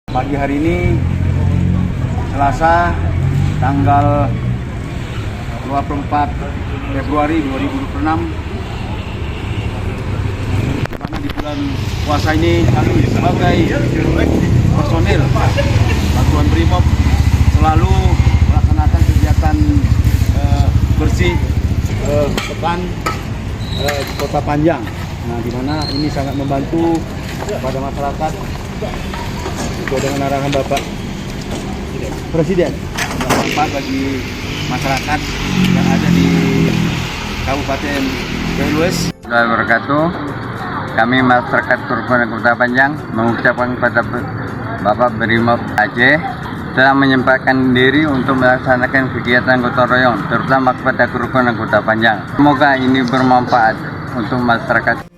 Pagi hari ini, Selasa, tanggal 24 Februari 2026, karena di bulan puasa ini kami sebagai personil Satuan Brimob selalu melaksanakan kegiatan bersih pekan Kota Panjang. Nah, di mana ini sangat membantu kepada masyarakat sesuai dengan arahan Bapak Presiden, bermanfaat bagi masyarakat yang ada di Kabupaten Banyuwangi. Assalamualaikum wabarakatuh. Kami masyarakat Kerukunan Kota Panjang mengucapkan kepada Bapak Brimob Aceh telah menyempatkan diri untuk melaksanakan kegiatan gotong royong, terutama kepada Kerukunan Kota Panjang. Semoga ini bermanfaat untuk masyarakat.